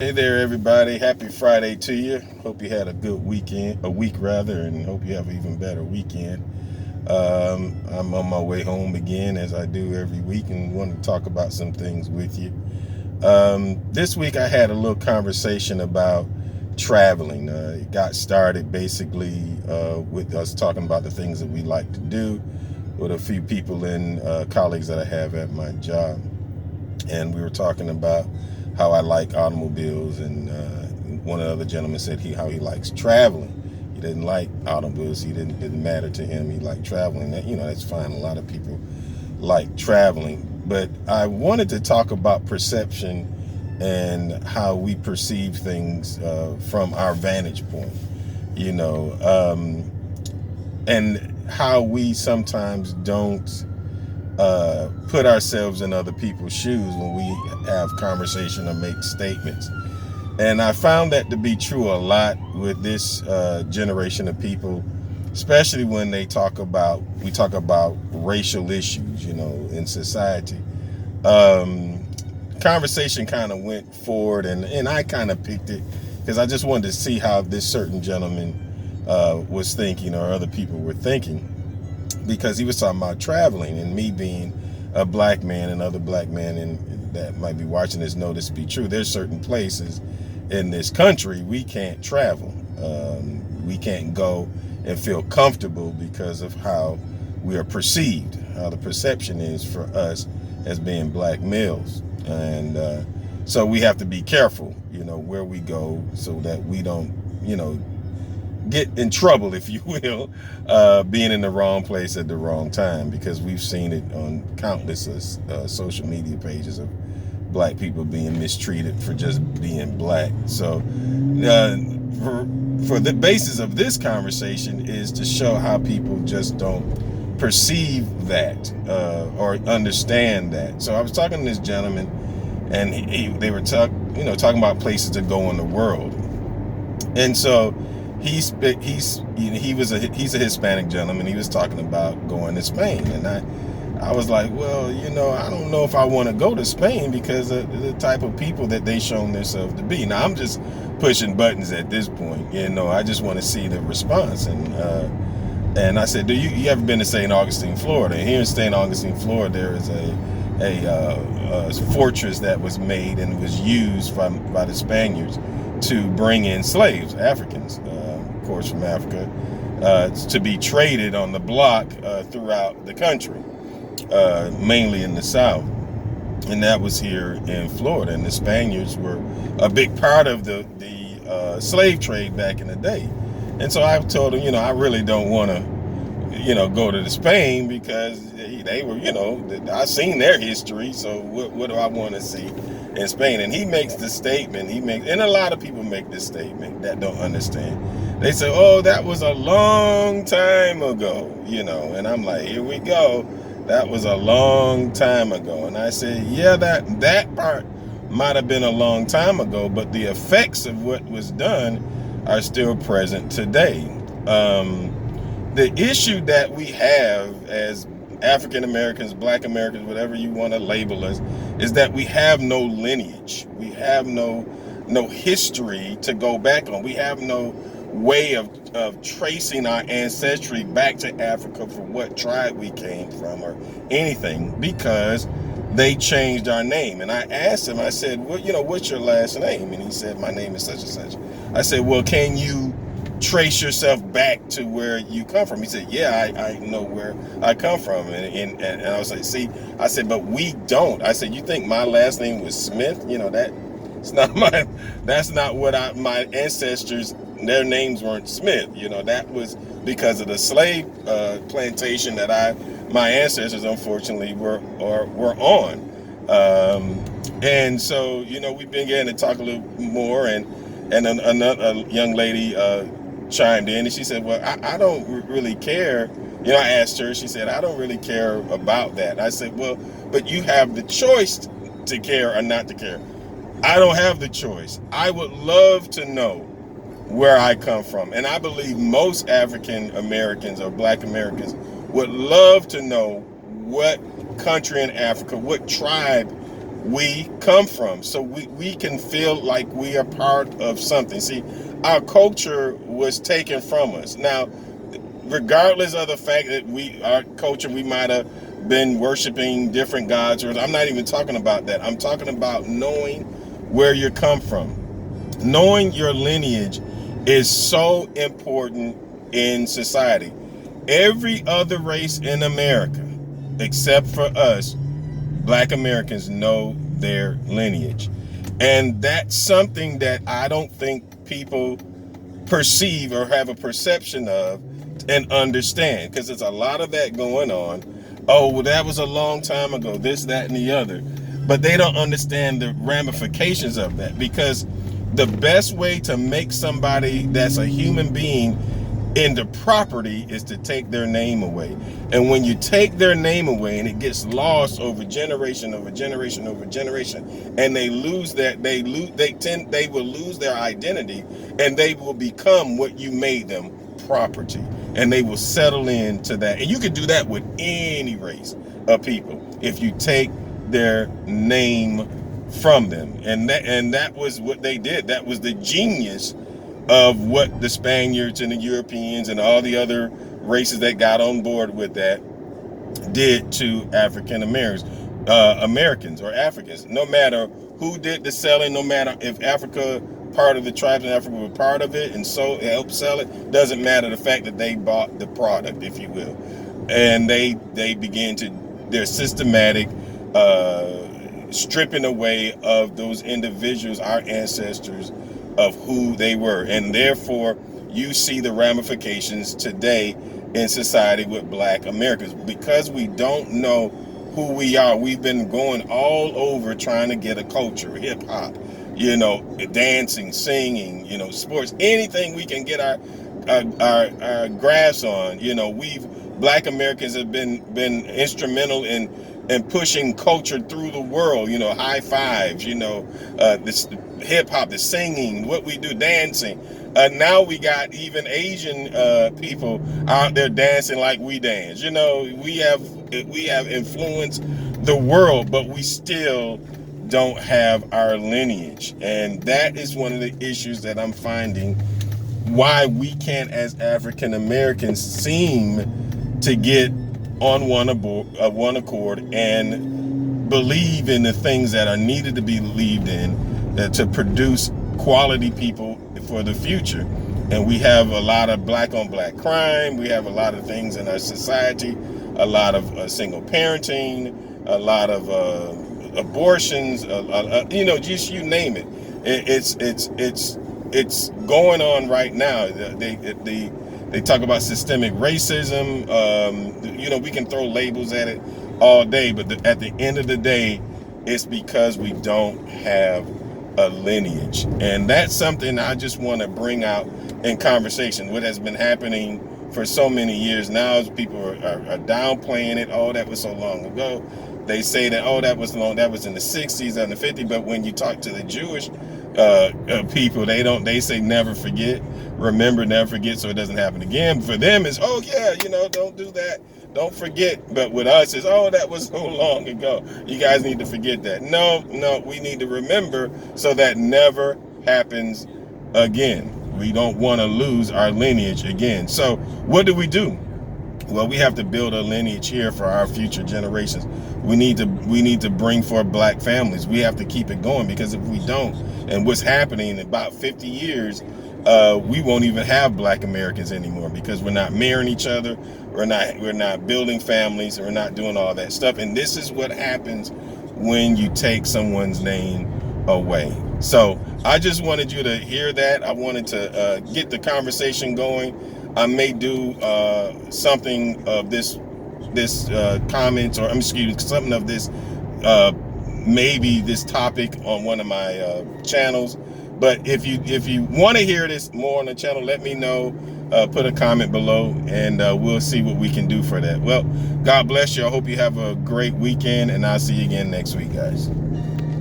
Hey there, everybody. Happy Friday to you. Hope you had a good week rather, and hope you have an even better weekend. I'm on my way home again, as I do every week, and want to talk about some things with you. This week, I had a little conversation about traveling. It got started basically with us talking about the things that we like to do with a few people and colleagues that I have at my job. And we were talking about how I like automobiles, and one of the other gentlemen said how he likes traveling. He didn't like automobiles. He didn't matter to him. He liked traveling. That's fine. A lot of people like traveling, but I wanted to talk about perception and how we perceive things from our vantage point. And how we sometimes don't put ourselves in other people's shoes when we have conversation or make statements. And I found that to be true a lot with this generation of people, especially when we talk about racial issues, in society. Conversation kind of went forward, and I kind of picked it because I just wanted to see how this certain gentleman was thinking, or other people were thinking, because he was talking about traveling, and me being a black man, and other black men that might be watching this know this to be true. There's certain places in this country we can't travel. We can't go and feel comfortable because of how we are perceived, how the perception is for us as being black males. And so we have to be careful, where we go, so that we don't, get in trouble, if you will, being in the wrong place at the wrong time, because we've seen it on countless social media pages of black people being mistreated for just being black. So for the basis of this conversation is to show how people just don't perceive that or understand that. So I was talking to this gentleman, and they were talking about places to go in the world. And so he's a Hispanic gentleman. He was talking about going to Spain, and I was like, well, I don't know if I want to go to Spain because of the type of people that they shown themselves to be. Now I'm just pushing buttons at this point. I just want to see the response. And I said, you ever been to St. Augustine, Florida? And here in St. Augustine, Florida, there is a fortress that was made and was used by the Spaniards to bring in slaves, Africans, of course, from Africa, to be traded on the block throughout the country, mainly in the South. And that was here in Florida. And the Spaniards were a big part of the slave trade back in the day. And so I told him, I really don't want to, go to Spain, because they were, I've seen their history. So what do I want to see in Spain? And he makes the statement, and a lot of people make this statement that don't understand. They say, oh, that was a long time ago, and I'm like, here we go. That was a long time ago. And I said, yeah, that part might have been a long time ago, but the effects of what was done are still present today. The issue that we have as African Americans, Black Americans, whatever you want to label us, is that we have no lineage. We have no history to go back on. We have no way of tracing our ancestry back to Africa for what tribe we came from or anything, because they changed our name. And I asked him, I said, well, what's your last name? And he said, my name is such and such. I said, well, can you trace yourself back to where you come from? He said, yeah, I know where I come from. And I was like, see, I said, but we don't. I said, you think my last name was Smith? That's not what my ancestors, their names weren't Smith. That was because of the slave plantation that my ancestors unfortunately were on. And so, we've been getting to talk a little more, and another young lady chimed in, and she said, well, I don't really care. I asked her, she said, I don't really care about that. I said, well, but you have the choice to care or not to care. I don't have the choice. I would love to know where I come from. And I believe most African Americans or Black Americans would love to know what country in Africa, what tribe we come from, so we can feel like we are part of something. See, our culture was taken from us. Now, regardless of the fact that our culture, we might have been worshiping different gods, or I'm not even talking about that. I'm talking about knowing where you come from. Knowing your lineage is so important in society. Every other race in America, except for us, Black Americans, know their lineage. And that's something that I don't think people perceive or have a perception of and understand, because there's a lot of that going on. Oh, well, that was a long time ago, this, that, and the other. But they don't understand the ramifications of that, because the best way to make somebody that's a human being into property is to take their name away. And when you take their name away and it gets lost over generation over generation over generation, and they lose that, they will lose their identity, and they will become what you made them, property. And they will settle into that. And you can do that with any race of people if you take their name from them. And that was what they did. That was the genius of what the Spaniards and the Europeans and all the other races that got on board with that did to African Americans, Americans or Africans. No matter who did the selling, no matter if Africa, part of the tribes in Africa were part of it and so helped sell it, doesn't matter. The fact that they bought the product, if you will, and they began to their systematic stripping away of those individuals, our ancestors, of who they were. And therefore you see the ramifications today in society with Black Americans, because we don't know who we are. We've been going all over trying to get a culture, hip hop, dancing, singing, sports, anything we can get our grasp on. Black Americans have been instrumental in pushing culture through the world. High fives, this hip hop, the singing, what we do, dancing. Now we got even Asian people out there dancing like we dance. We have influenced the world, but we still don't have our lineage. And that is one of the issues that I'm finding, why we can't, as African Americans, seem to get on one accord and believe in the things that are needed to be believed in, to produce quality people for the future. And we have a lot of black on black crime. We have a lot of things in our society, a lot of single parenting, a lot of abortions, just you name it. It's going on right now. They talk about systemic racism. We can throw labels at it all day, but at the end of the day, it's because we don't have a lineage. And that's something I just want to bring out in conversation. What has been happening for so many years now is people are downplaying it. Oh, that was so long ago. They say that, oh, that was in the 60s and the 50s. But when you talk to the Jewish people, they say never forget, remember, never forget, so it doesn't happen again. For them, it's, oh yeah, don't do that, don't forget. But with us, it's, oh, that was so long ago, you guys need to forget that. No, we need to remember so that never happens again. We don't want to lose our lineage again. So what do? Well, we have to build a lineage here for our future generations. We need to bring forth black families. We have to keep it going, because if we don't, and what's happening in about 50 years, we won't even have black Americans anymore, because we're not marrying each other, we're not building families, we're not doing all that stuff. And this is what happens when you take someone's name away. So I just wanted you to hear that. I wanted to get the conversation going. I may do something of this comments, or something of this, maybe this topic on one of my channels. But if you want to hear this more on the channel, let me know. Put a comment below, and we'll see what we can do for that. Well, God bless you. I hope you have a great weekend, and I'll see you again next week, guys.